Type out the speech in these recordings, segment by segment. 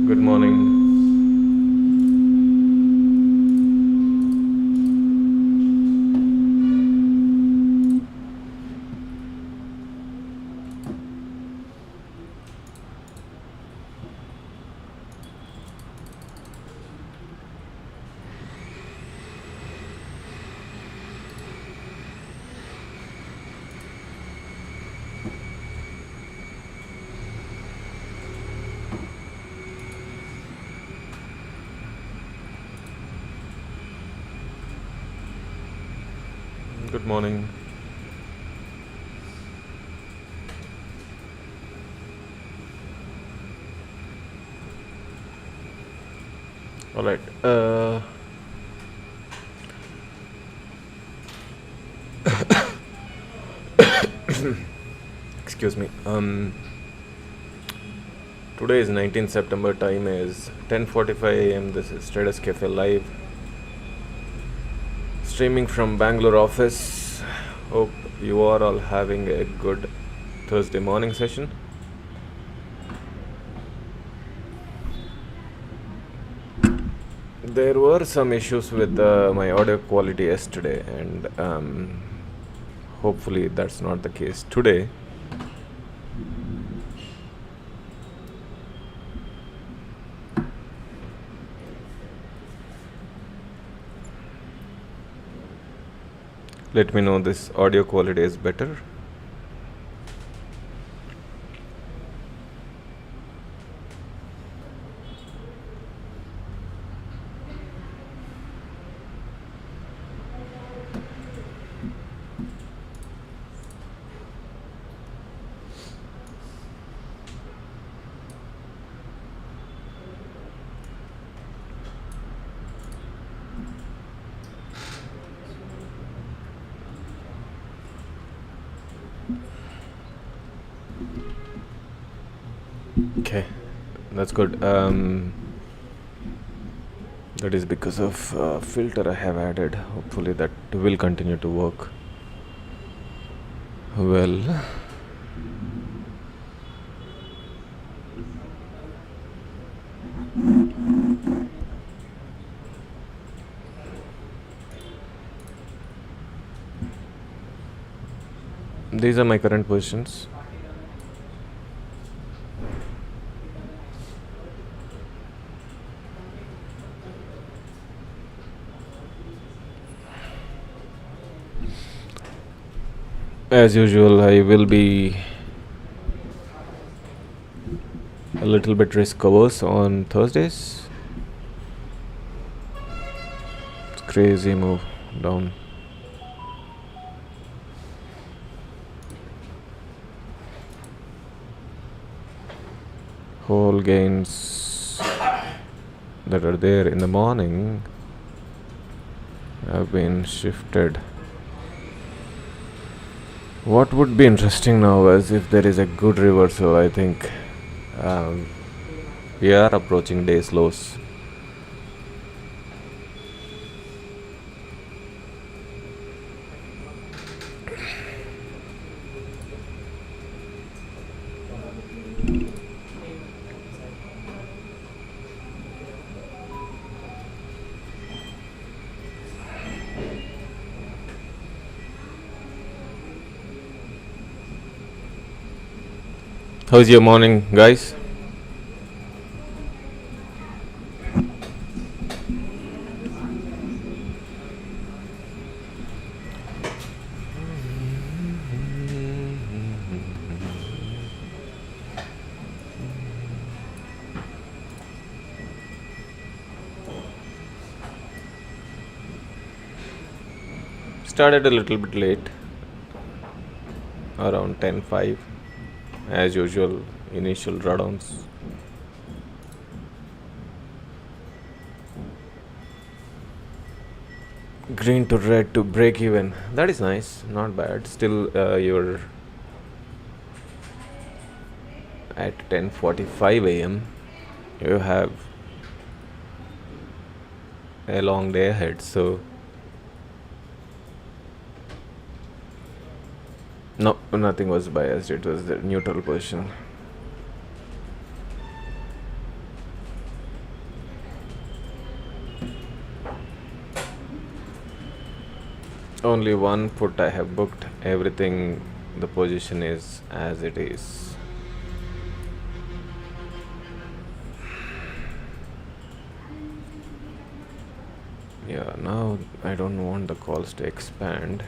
Good morning. Good morning. All right. Excuse me. Today is 19th September. Time is 10:45 a.m. This is Traders Cafe Live, streaming from Bangalore office. Hope you are all having a good Thursday morning session. There were some issues with my audio quality yesterday, and hopefully that's not the case today. Let me know this audio quality is better. Okay, that's good. That is because of filter I have added. Hopefully that will continue to work well. These are my current positions. As usual, I will be a little bit risk averse on Thursdays. It's crazy move down. Whole gains that are there in the morning have been shifted. What would be interesting now is if there is a good reversal. I think we are approaching day's lows. How's your morning, guys? Started a little bit late, around 10:05. As usual, initial drawdowns. Green to red to break even. That is nice, not bad. Still, you're at 10:45 a.m. You have a long day ahead, so no, nothing was biased. It was the neutral position. only one put I have booked. Everything, the position is as it is. Yeah, now I don't want the calls to expand.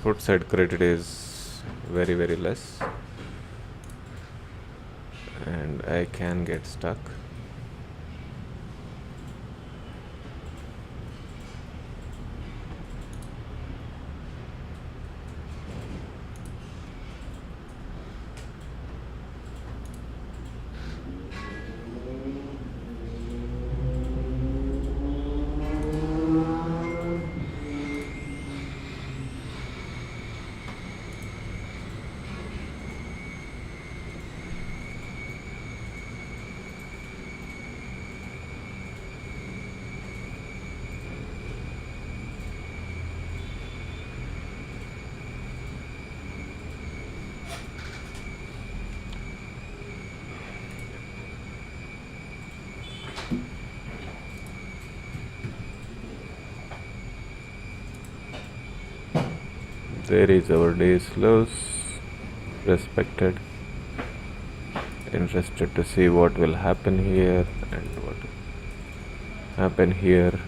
Put side credit is very, very less, and I can get stuck. There is our day's lows, respected. Interested to see what will happen here and what will happen here.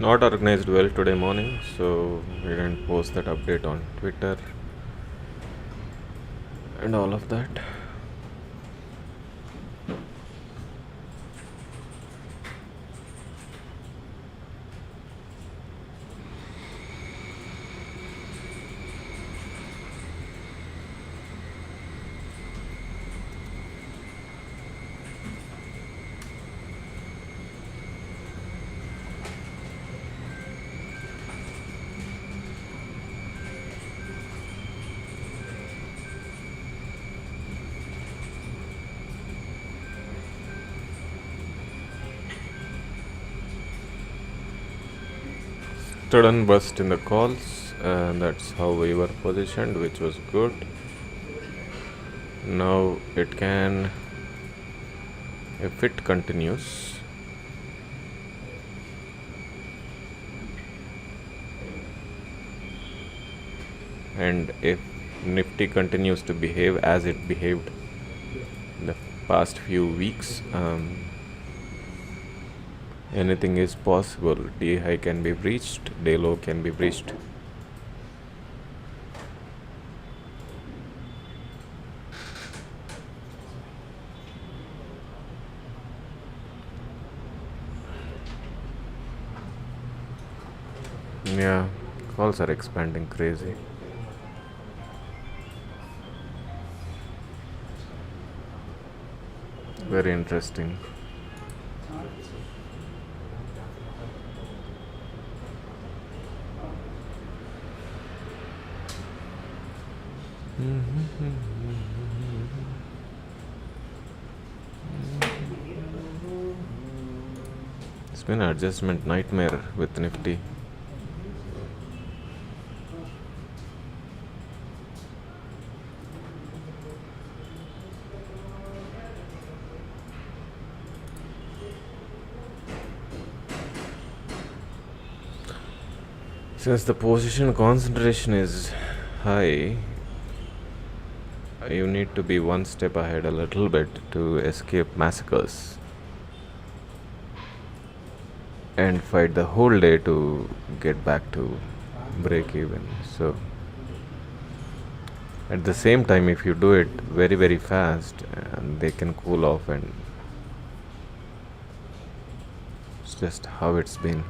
Not organized well today morning, so we didn't post that update on Twitter and all of that. Sudden burst in the calls, that's how we were positioned, which was good. Now it can, if it continues, and if Nifty continues to behave as it behaved in the past few weeks, anything is possible. Day high can be breached, day low can be breached. Yeah, calls are expanding crazy. Very interesting. It's been an adjustment nightmare with Nifty. Since the position concentration is high, you need to be one step ahead a little bit to escape massacres and fight the whole day to get back to break even. So at the same time, if you do it very very fast, they can cool off, and it's just how it's been.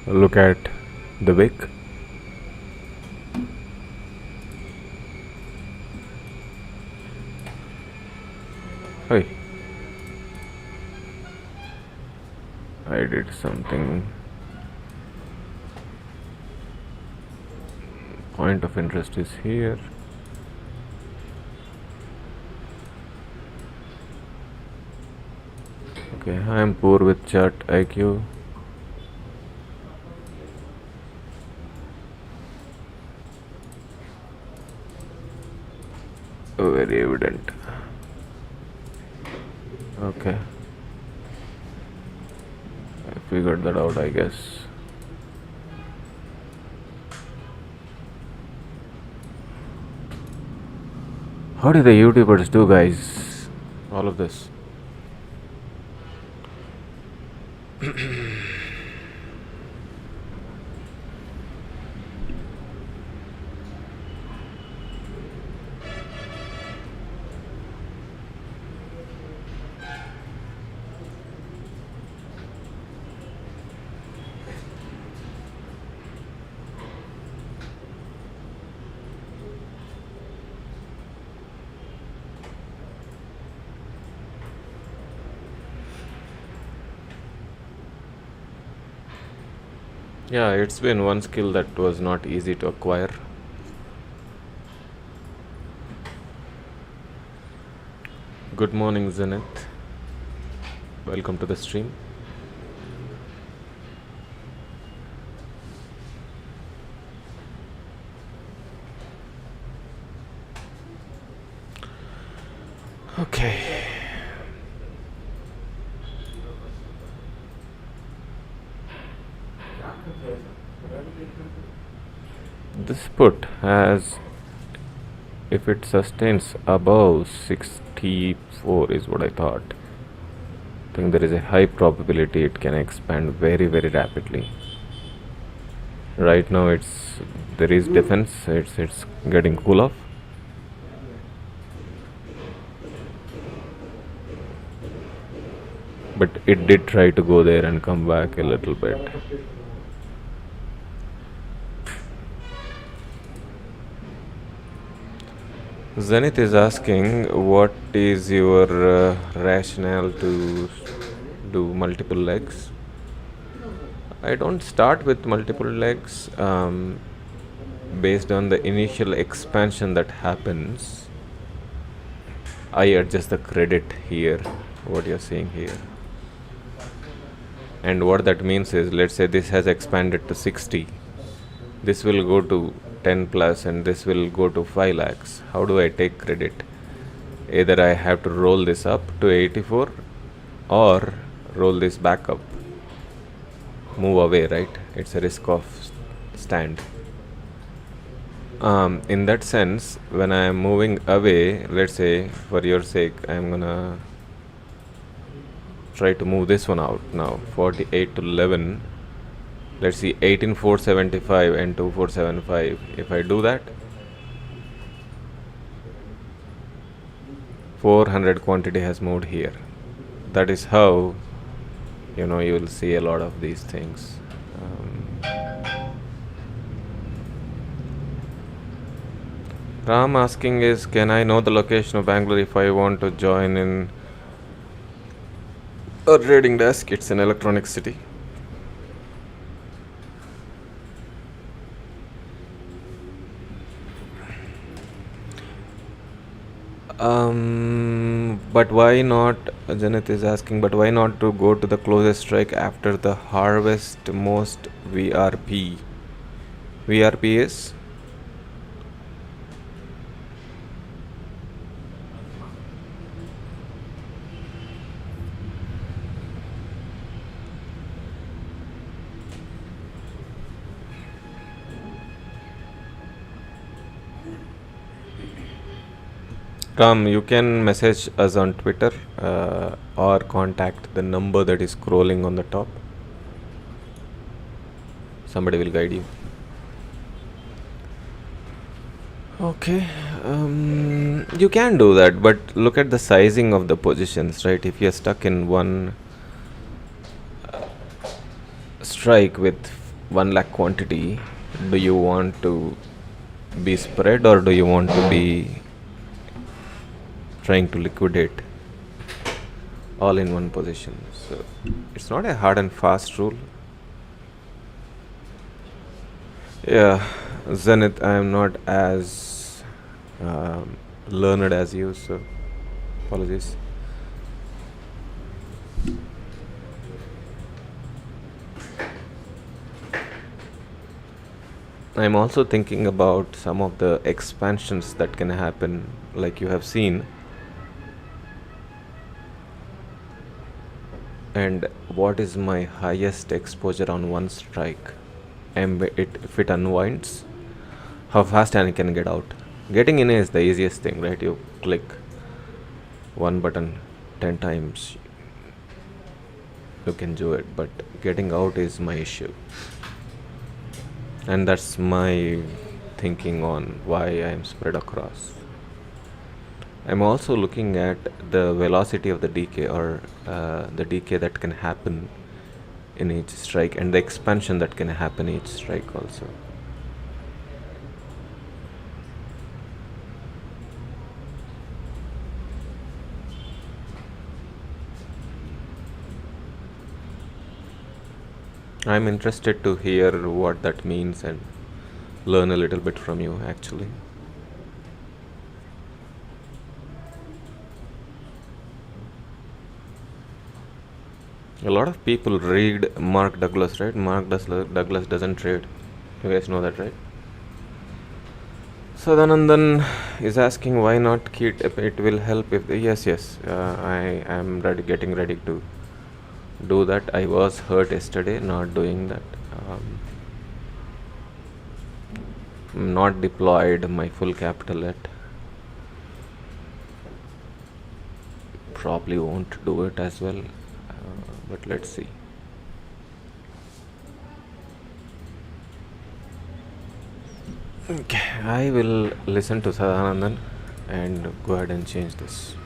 Look at the wick. Hey, I did something. Point of interest is here. Okay, I am poor with chart IQ. Very evident. Okay, I figured that out, I guess. How do the YouTubers do, guys, all of this? Yeah, it's been one skill that was not easy to acquire. Good morning, Zenith. Welcome to the stream. Okay. This put has, if it sustains above 64 is what I thought. I think there is a high probability it can expand very very rapidly. Right now there is defense, it's getting cool off. But it did try to go there and come back a little bit. Zenith is asking, what is your rationale to do multiple legs? I don't start with multiple legs based on the initial expansion that happens. I adjust the credit here, what you're seeing here. And what that means is, let's say this has expanded to 60. This will go to 10 plus and this will go to 5 lakhs. How do I take credit? Either I have to roll this up to 84 or roll this back up. Move away, right? It's a risk of stand. In that sense, when I am moving away, let's say for your sake, I'm gonna try to move this one out now. 48 to 11. Let's see, 18475 and 2475. If I do that, 400 quantity has moved here. That is how you will see a lot of these things. Ram asking is, can I know the location of Bangalore if I want to join in a trading desk? It's an electronic city. But why not, Janit is asking, but why not to go to the closest strike after the harvest most VRP? VRP is? Ram, you can message us on Twitter or contact the number that is scrolling on the top. Somebody will guide you. Okay, you can do that, but look at the sizing of the positions, right? If you're stuck in one strike with 1 lakh quantity, do you want to be spread or do you want to be trying to liquidate all in one position? So it's not a hard and fast rule. Yeah, Zenith, I am not as learned as you, so apologies. I'm also thinking about some of the expansions that can happen, like you have seen. And what is my highest exposure on one strike? And if it unwinds, how fast I can get out? Getting in is the easiest thing, right? You click one button 10 times, you can do it, but getting out is my issue. And that's my thinking on why I am spread across. I'm also looking at the velocity of the decay, or the decay that can happen in each strike, and the expansion that can happen each strike also. I'm interested to hear what that means and learn a little bit from you, actually. A lot of people read Mark Douglas, right? Mark Douglas doesn't trade. You guys know that, right? Sadanandan is asking why not kit. It will help if yes. I am getting ready to do that. I was hurt yesterday not doing that. Not deployed my full capital yet. Probably won't do it as well. But let's see. Okay, I will listen to Sadanandan and go ahead and change this.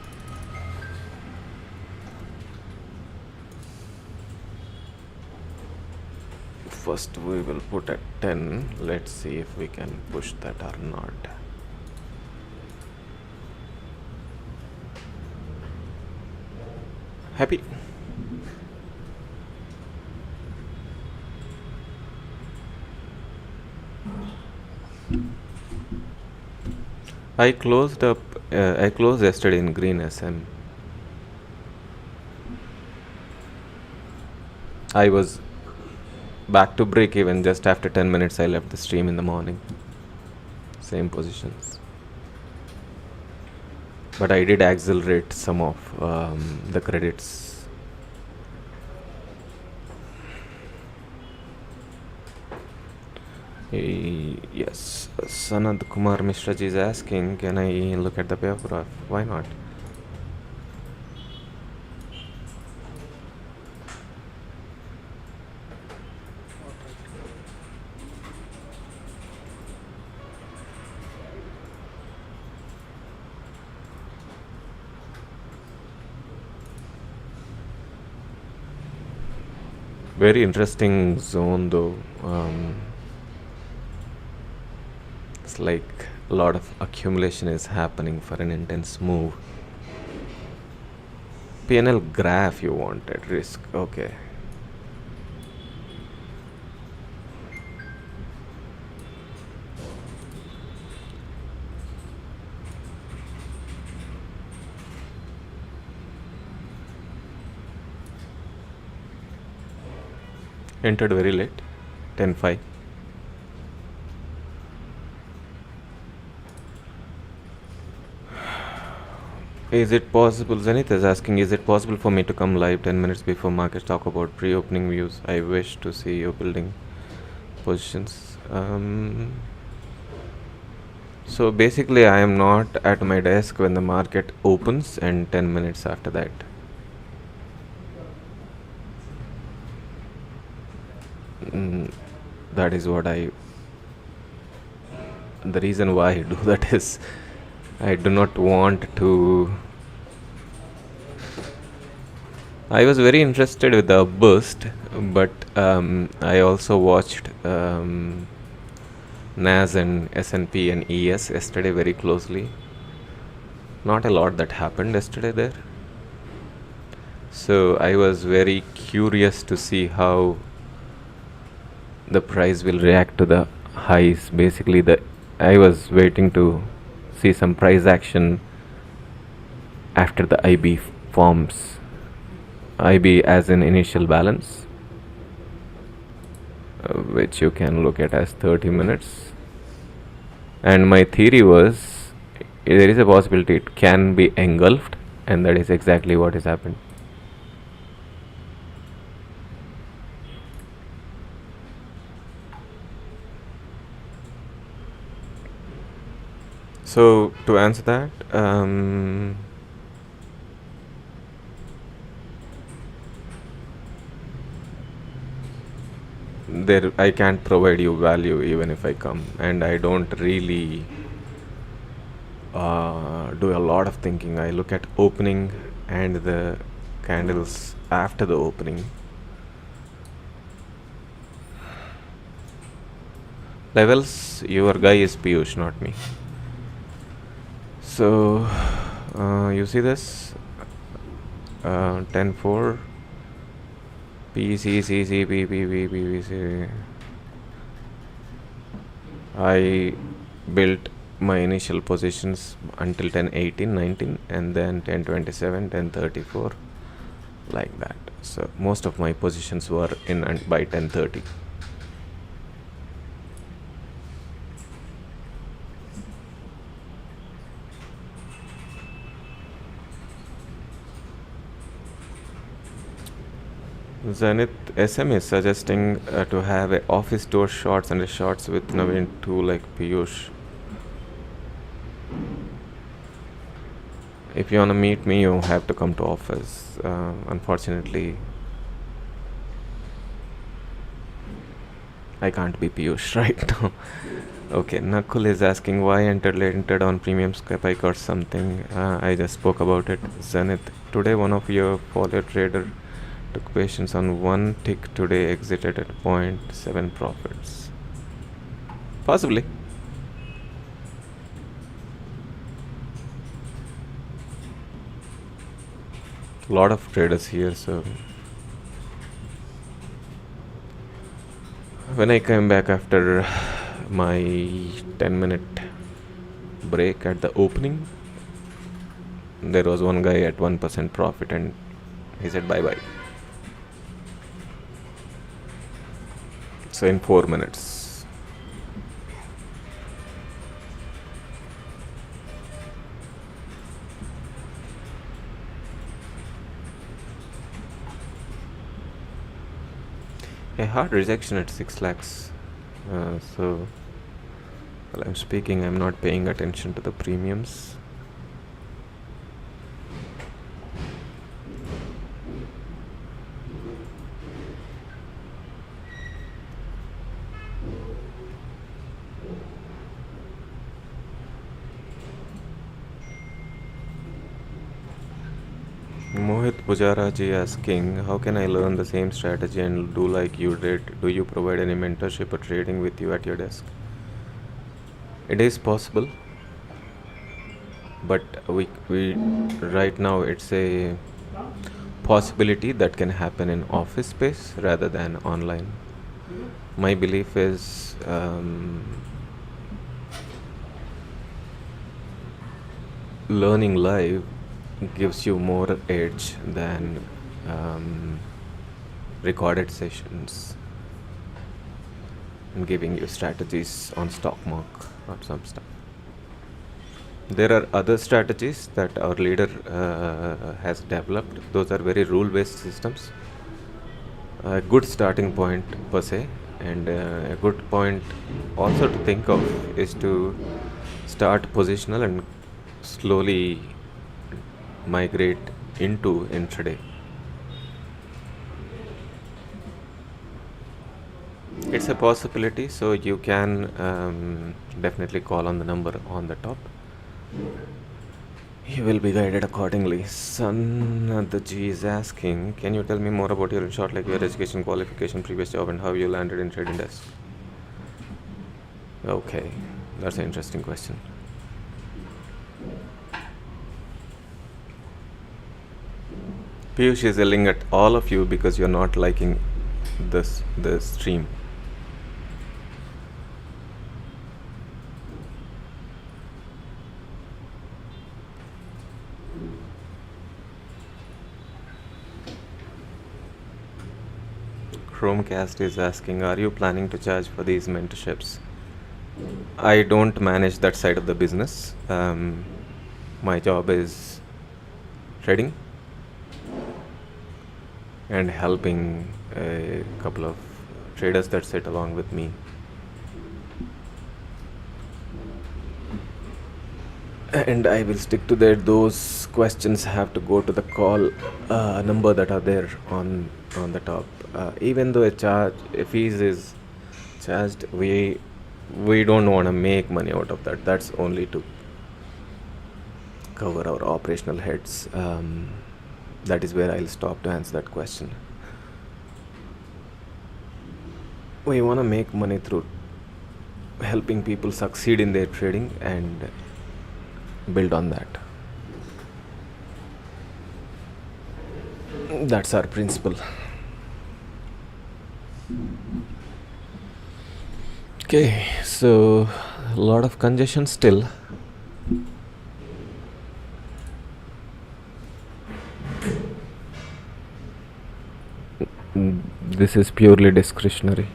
First we will put at 10. Let's see if we can push that or not. Happy? I closed yesterday in green SM. I was back to break even just after 10 minutes. I left the stream in the morning. Same positions. But I did accelerate some of the credits. Yes, Sanad Kumar Mishra ji is asking, can I look at the paper graph? Why not? Very interesting zone though. It's like a lot of accumulation is happening for an intense move. PNL graph you wanted, risk, okay. Entered very late, 10:05. Is it possible, Zenith is asking, is it possible for me to come live 10 minutes before markets talk about pre-opening views? I wish to see you building positions. So basically I am not at my desk when the market opens and 10 minutes after that. That is what the reason why I do that is I do not want to. I was very interested with the burst, but I also watched NAS and S&P and ES yesterday very closely. Not a lot that happened yesterday there. So I was very curious to see how the price will react to the highs. Basically, I was waiting to see some price action after the IB forms. IB as an initial balance, which you can look at as 30 minutes. And my theory was there is a possibility it can be engulfed, and that is exactly what has happened. So to answer that, there I can't provide you value even if I come, and I don't really do a lot of thinking. I look at opening and the candles after the opening. Levels, your guy is Piyush, not me. So you see this 10-4 PCCC PPC. I built my initial positions until 10:18, 19, and then 10:27, 10:34, like that. So most of my positions were in and by 10:30. Zenith SM is suggesting to have a office door shorts and a shorts with Naveen too, like Piyush. If you wanna meet me, you have to come to office. Unfortunately, I can't be Piyush right now. Okay, Nakul is asking why entered on premium spike or something. I just spoke about it. Zenith, today one of your follow trader took patience on one tick today, exited at 0.7 profits. Possibly. A lot of traders here, so when I came back after my 10-minute break at the opening, there was one guy at 1% profit and he said bye bye. So in 4 minutes. A hard rejection at 6 lakhs. So while I'm speaking, I'm not paying attention to the premiums. Mohit Pujara ji asking, how can I learn the same strategy and do like you did? Do you provide any mentorship or trading with you at your desk? It is possible, but we right now it's a possibility that can happen in office space rather than online. My belief is learning live gives you more edge than recorded sessions and giving you strategies on stock mark or some stuff. There are other strategies that our leader has developed. Those are very rule-based systems. A good starting point per se, and a good point also to think of is to start positional and slowly migrate into intraday. It's a possibility, so you can definitely call on the number on the top. You will be guided accordingly. Sanadaji is asking, can you tell me more about your short, like your education, qualification, previous job, and how you landed in trading desk? Okay, that's an interesting question. Piyush is yelling at all of you because you're not liking the stream. Chromecast is asking, are you planning to charge for these mentorships? I don't manage that side of the business. My job is trading and helping a couple of traders that sit along with me. And I will stick to that. Those questions have to go to the call number that are there on the top. Even though a fees is charged, we don't want to make money out of that. That's only to cover our operational heads. That is where I'll stop to answer that question. We want to make money through helping people succeed in their trading and build on that. That's our principle. Okay, so a lot of congestion still. This is purely discretionary.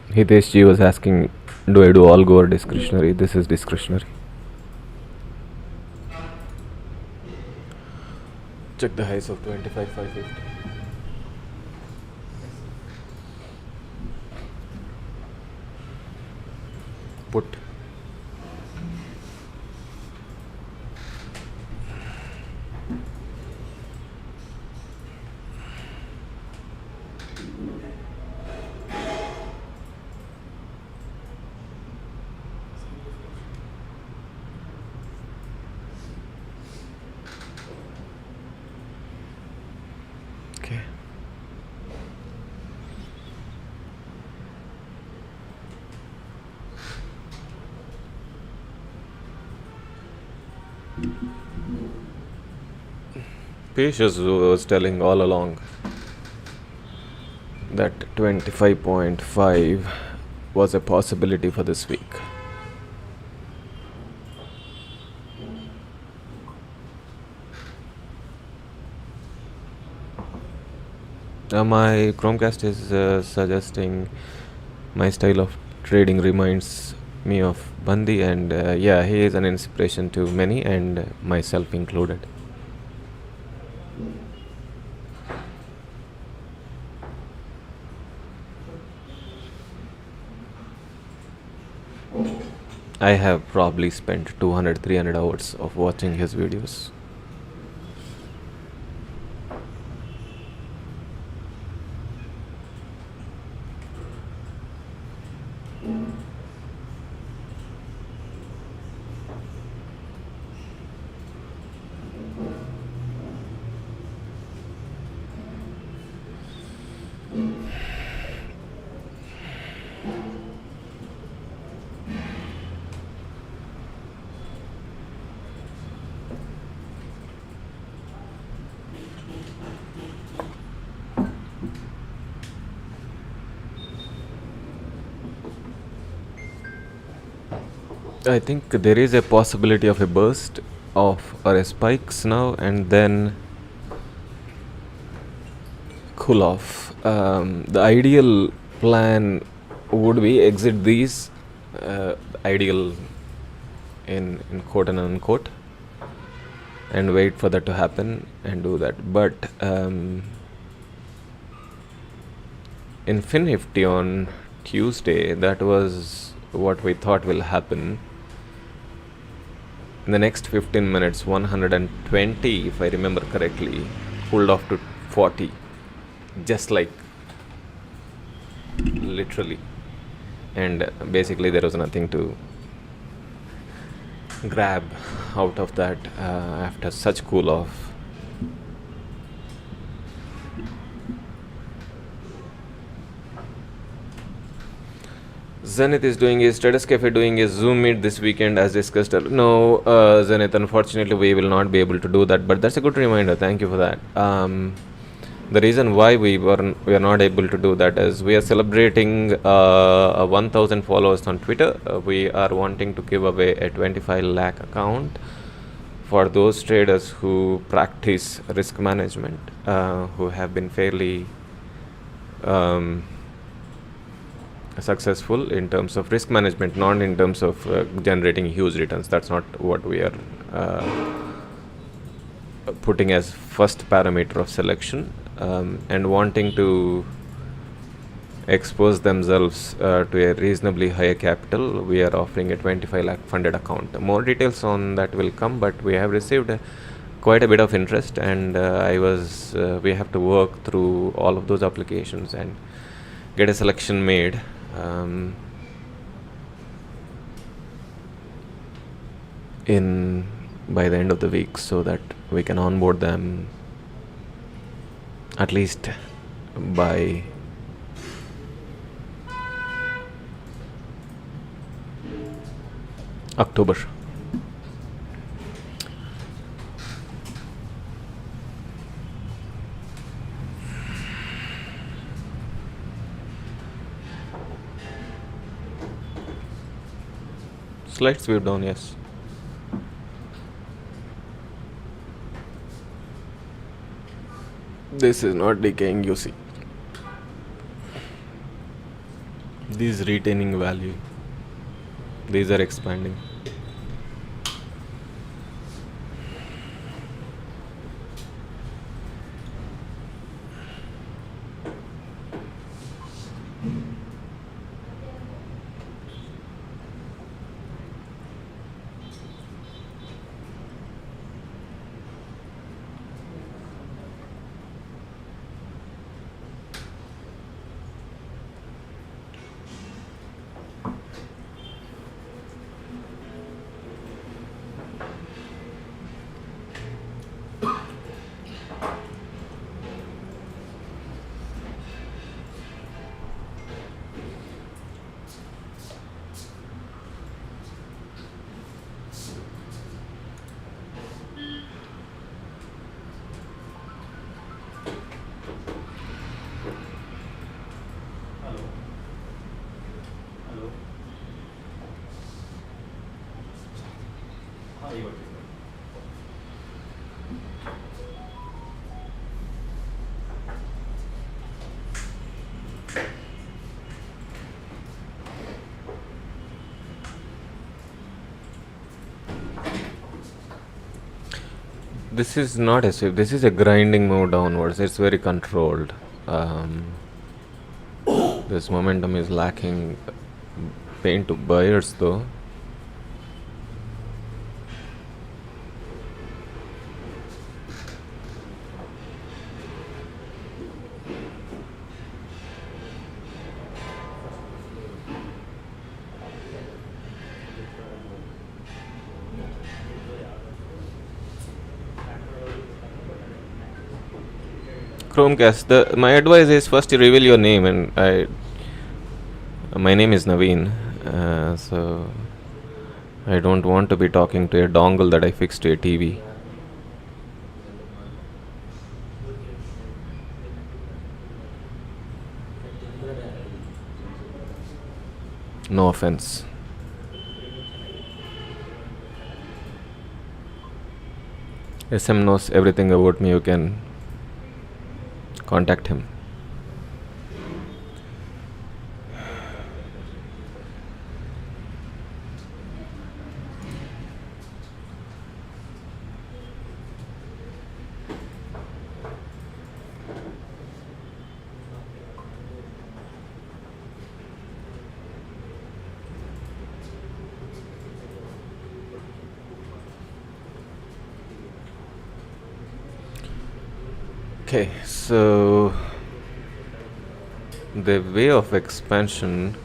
Hitesh ji was asking, do I do algo or discretionary? This is discretionary. Check the highs of 25,550. Put. Okay. Piyush was telling all along that 25.5 was a possibility for this week. My Chromecast is suggesting my style of trading reminds me of Bandi, and yeah, he is an inspiration to many, and myself included. I have probably spent 200-300 hours of watching his videos. I think there is a possibility of a burst of or a spikes now and then cool off. The ideal plan would be exit these, ideal in quote and unquote, and wait for that to happen and do that. But in Nifty on Tuesday, that was what we thought will happen. In the next 15 minutes, 120, if I remember correctly, pulled off to 40, just like literally. And basically, there was nothing to grab out of that after such cool off. Zenith is doing his Traders Cafe doing his Zoom meet this weekend as discussed. No, Zenith, unfortunately, we will not be able to do that. But that's a good reminder. Thank you for that. The reason why we are not able to do that is we are celebrating 1,000 followers on Twitter. We are wanting to give away a 25 lakh account for those traders who practice risk management, who have been fairly successful in terms of risk management, not in terms of generating huge returns. That's not what we are putting as first parameter of selection, and wanting to expose themselves to a reasonably higher capital. We are offering a 25 lakh funded account. More details on that will come, but we have received quite a bit of interest, and we have to work through all of those applications and get a selection made. By the end of the week, so that we can onboard them at least by October. Slight sweep down, yes. This is not decaying, you see. These retaining value. These are expanding. This is not a sweep. This is a grinding move downwards. It's very controlled. This momentum is lacking. Pain to buyers though. Chromecast. My advice is first you reveal your name, and my name is Naveen, so I don't want to be talking to a dongle that I fixed to a TV. No offense. SM knows everything about me. You can contact him. Okay, so the way of expansion,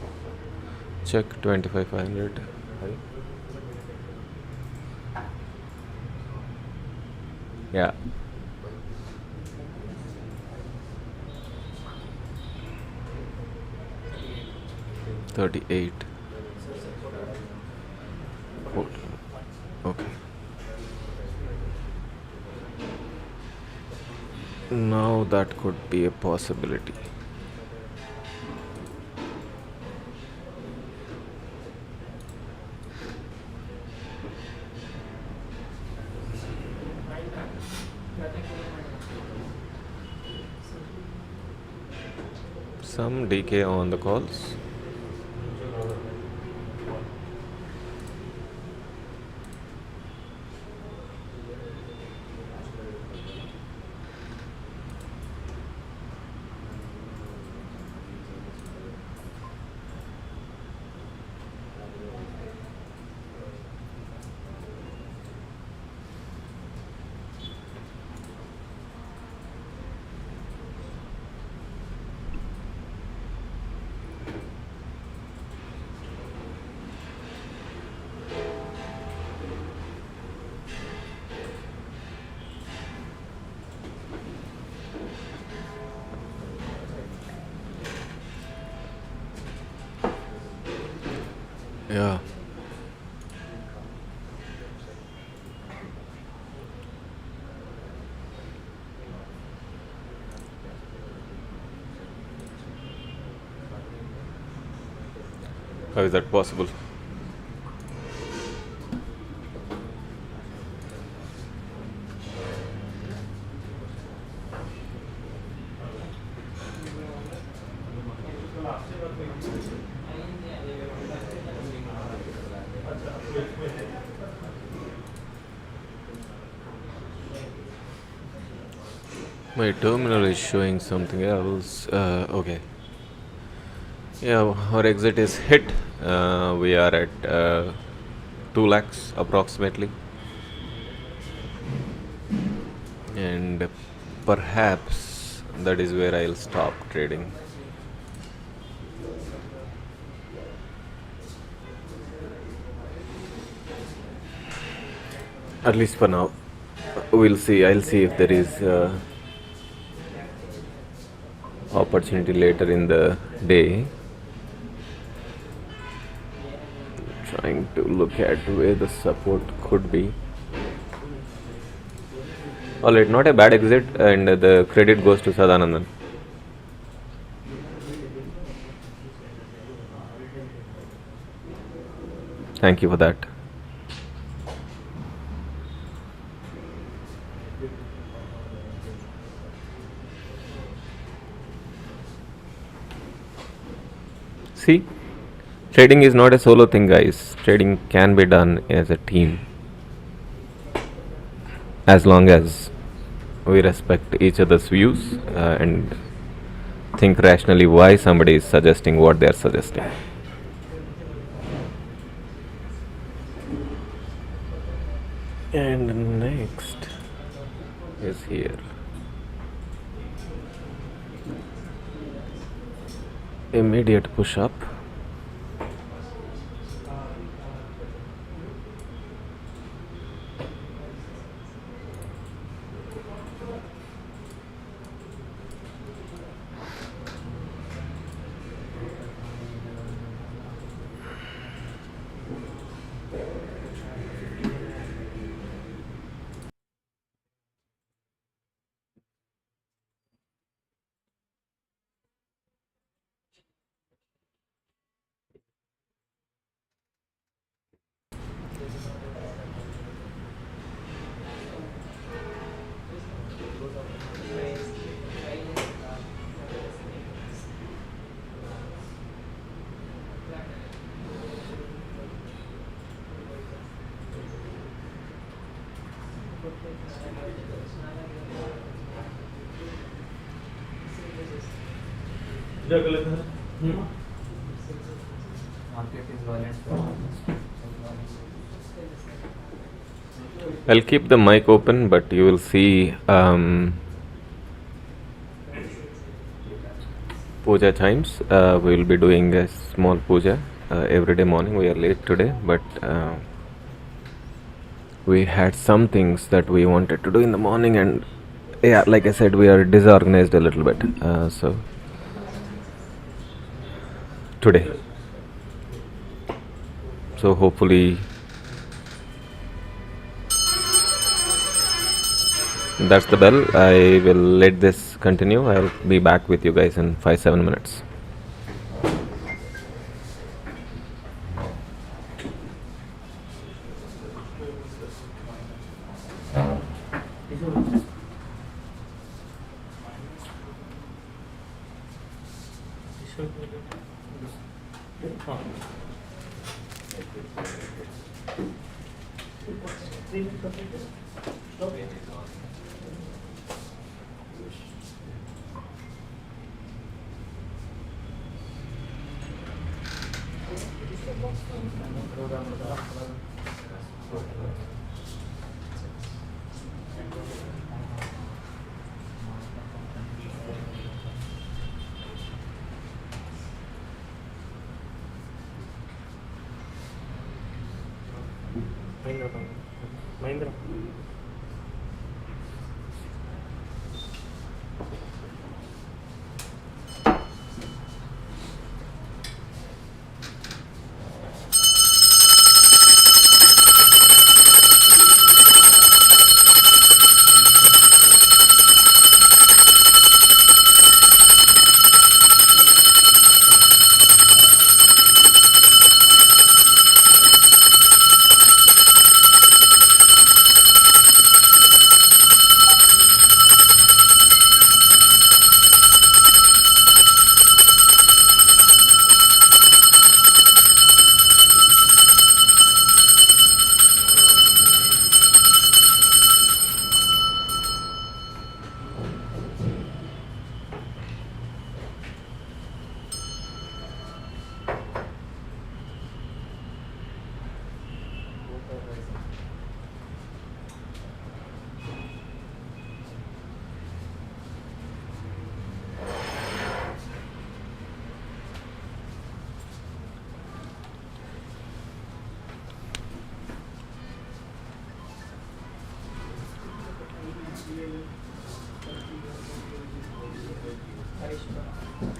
check 2500. Yeah, 38. Hold on. Okay, now that could be a possibility. Some decay on the calls. Yeah. How is that possible? My terminal is showing something else. Okay. Yeah, our exit is hit. We are at 2 lakhs approximately. And perhaps that is where I'll stop trading. At least for now. We'll see. I'll see if there is opportunity later in the day. Trying to look at where the support could be. Alright, not a bad exit, and the credit goes to Sadanandan. Thank you for that. See, trading is not a solo thing, guys. Trading can be done as a team, as long as we respect each other's views and think rationally why somebody is suggesting what they are suggesting. And next is here. Immediate push up. I'll keep the mic open, but you will see puja times. We will be doing a small puja every day morning. We are late today, but we had some things that we wanted to do in the morning, and yeah, like I said, we are disorganized a little bit. So today, so hopefully that's the bell. I will let this continue. I'll be back with you guys in 5-7 minutes.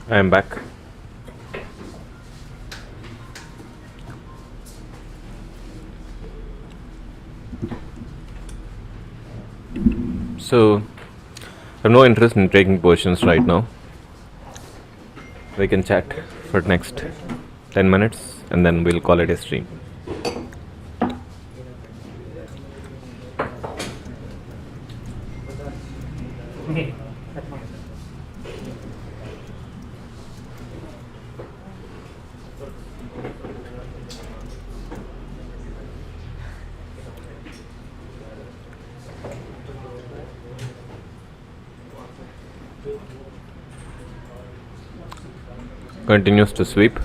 I am back. So, I have no interest in taking positions right now. We can chat for next 10 minutes and then we'll call it a stream. Continues to sweep.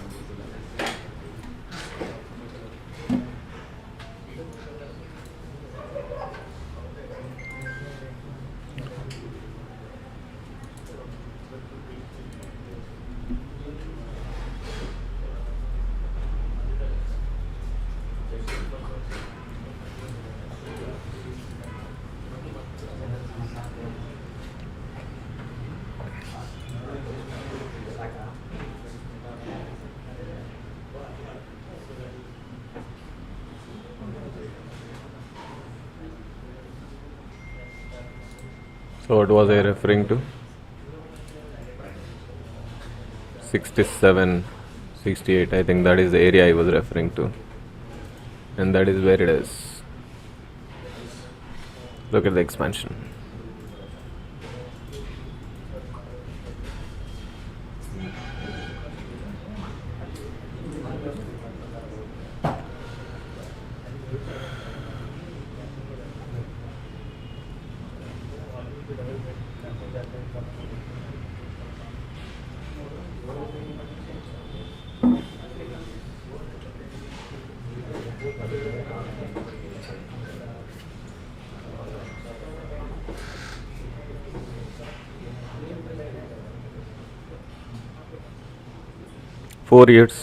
So what was I referring to? 67, 68, I think that is the area I was referring to. And that is where it is. Look at the expansion. 4 years.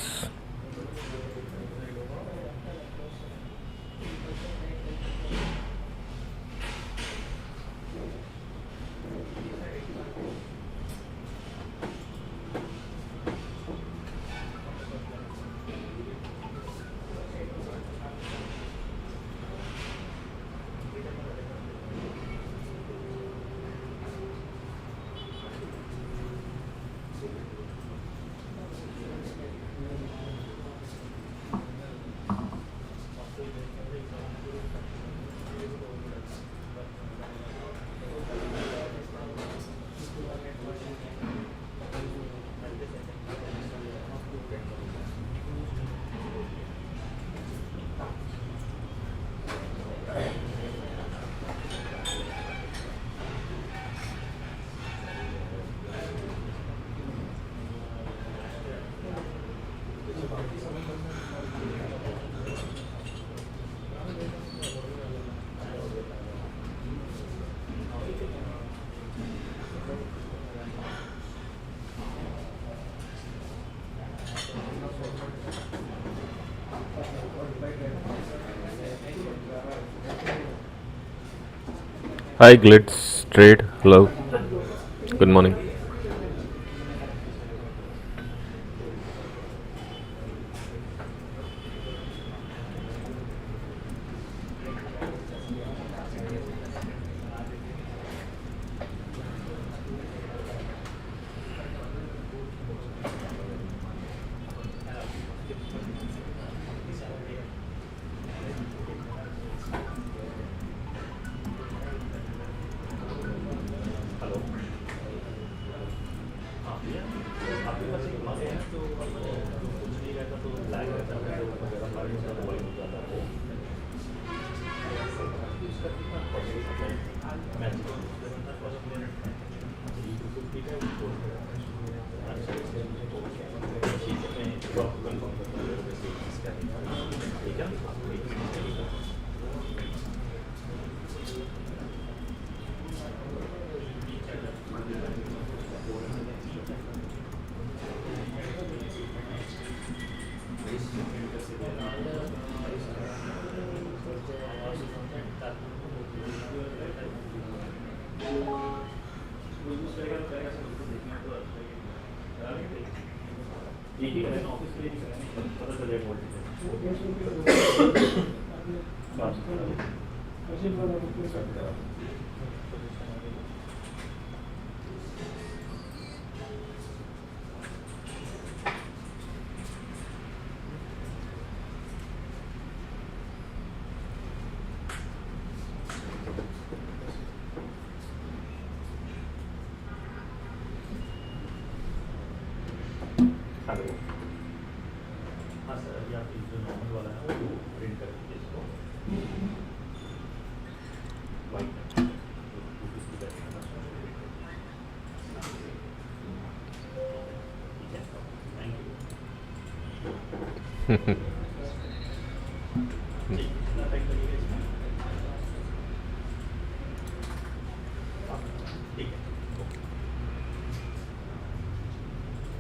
Hi Glitz Trade. Hello. Good morning.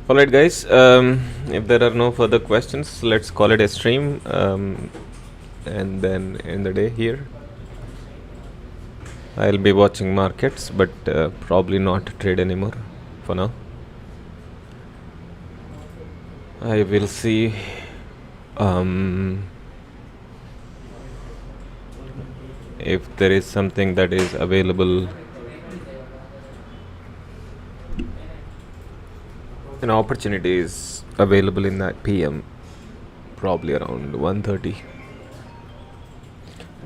Alright guys, if there are no further questions, let's call it a stream, and then end the day here. I'll be watching markets, but probably not trade anymore for now. I will see if there is something that is available, an opportunity is available in that PM, probably around 1:30.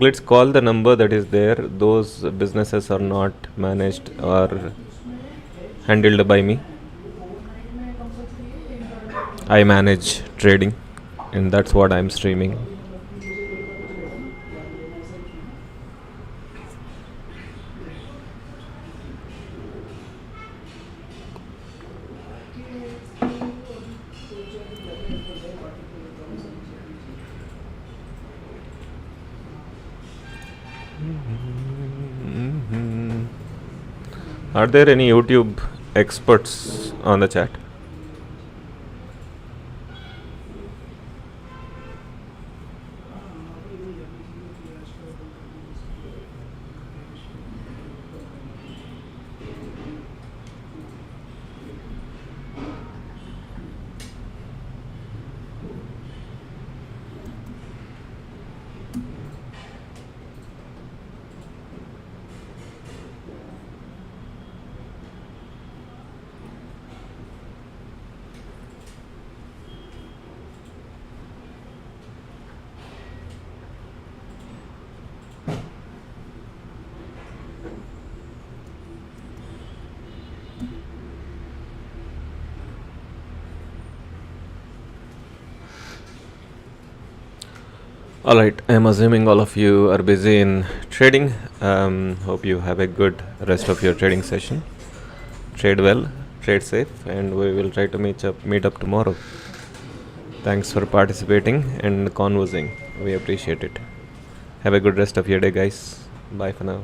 Let's call the number that is there. Those businesses are not managed or handled by me. I manage trading, and that's what I'm streaming. Are there any YouTube experts on the chat? All right, I'm assuming all of you are busy in trading. Hope you have a good rest of your trading session. Trade well, trade safe, and we will try to meet up tomorrow. Thanks for participating and conversing. We appreciate it. Have a good rest of your day, guys. Bye for now.